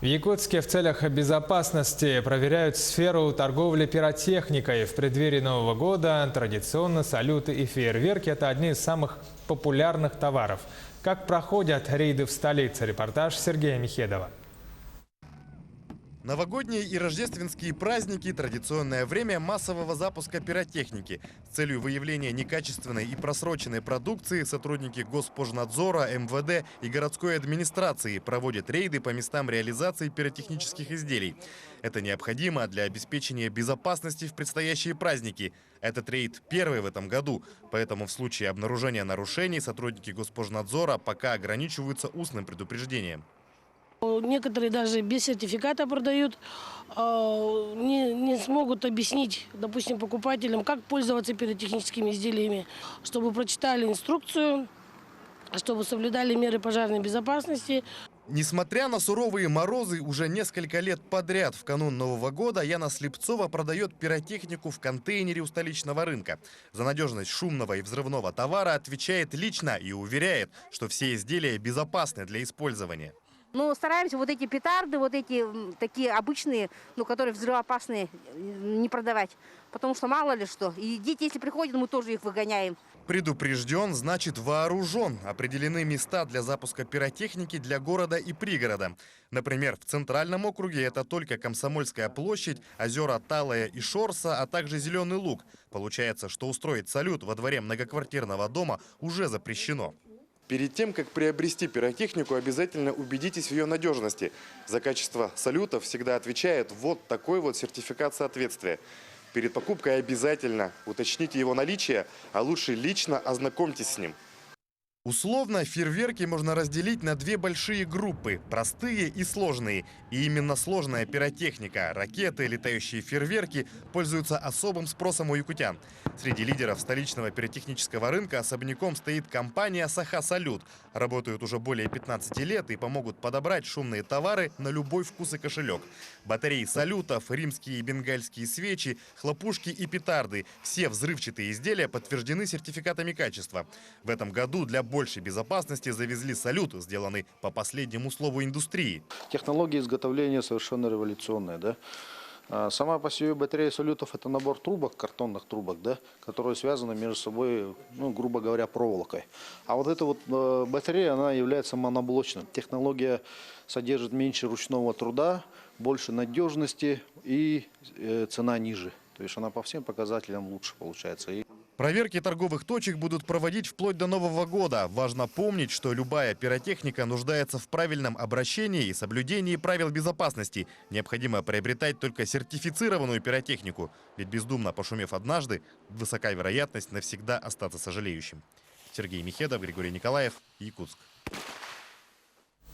В Якутске в целях безопасности проверяют сферу торговли пиротехникой. В преддверии Нового года традиционно салюты и фейерверки – это одни из самых популярных товаров. Как проходят рейды в столице? Репортаж Сергея Михедова. Новогодние и рождественские праздники – традиционное время массового запуска пиротехники. С целью выявления некачественной и просроченной продукции сотрудники Госпожнадзора, МВД и городской администрации проводят рейды по местам реализации пиротехнических изделий. Это необходимо для обеспечения безопасности в предстоящие праздники. Этот рейд первый в этом году, поэтому в случае обнаружения нарушений сотрудники Госпожнадзора пока ограничиваются устным предупреждением. Некоторые даже без сертификата продают, не смогут объяснить, допустим, покупателям, как пользоваться пиротехническими изделиями, чтобы прочитали инструкцию, чтобы соблюдали меры пожарной безопасности. Несмотря на суровые морозы, уже несколько лет подряд в канун Нового года Яна Слепцова продает пиротехнику в контейнере у столичного рынка. За надежность шумного и взрывного товара отвечает лично и уверяет, что все изделия безопасны для использования. Но стараемся вот эти петарды, вот эти такие обычные, которые взрывоопасные, не продавать. Потому что мало ли что. И дети, если приходят, мы тоже их выгоняем. Предупрежден, значит вооружен. Определены места для запуска пиротехники для города и пригорода. Например, в Центральном округе это только Комсомольская площадь, озера Талая и Шорса, а также Зеленый Луг. Получается, что устроить салют во дворе многоквартирного дома уже запрещено. Перед тем, как приобрести пиротехнику, обязательно убедитесь в ее надежности. За качество салютов всегда отвечает вот такой вот сертификат соответствия. Перед покупкой обязательно уточните его наличие, а лучше лично ознакомьтесь с ним. Условно фейерверки можно разделить на две большие группы – простые и сложные. И именно сложная пиротехника, ракеты, летающие фейерверки пользуются особым спросом у якутян. Среди лидеров столичного пиротехнического рынка особняком стоит компания «Саха-Салют». Работают уже более 15 лет и помогут подобрать шумные товары на любой вкус и кошелек. Батареи салютов, римские и бенгальские свечи, хлопушки и петарды – все взрывчатые изделия подтверждены сертификатами качества. В этом году для большей безопасности завезли салют, сделанный по последнему слову индустрии. Технология изготовления совершенно революционная, да? Сама по себе батарея салютов – это набор трубок, картонных трубок, да, которые связаны между собой, грубо говоря, проволокой. А вот эта вот батарея, она является моноблочной. Технология содержит меньше ручного труда, больше надежности и цена ниже. То есть она по всем показателям лучше получается. Проверки торговых точек будут проводить вплоть до Нового года. Важно помнить, что любая пиротехника нуждается в правильном обращении и соблюдении правил безопасности. Необходимо приобретать только сертифицированную пиротехнику. Ведь бездумно пошумев однажды, высока вероятность навсегда остаться сожалеющим. Сергей Михедов, Григорий Николаев, Якутск.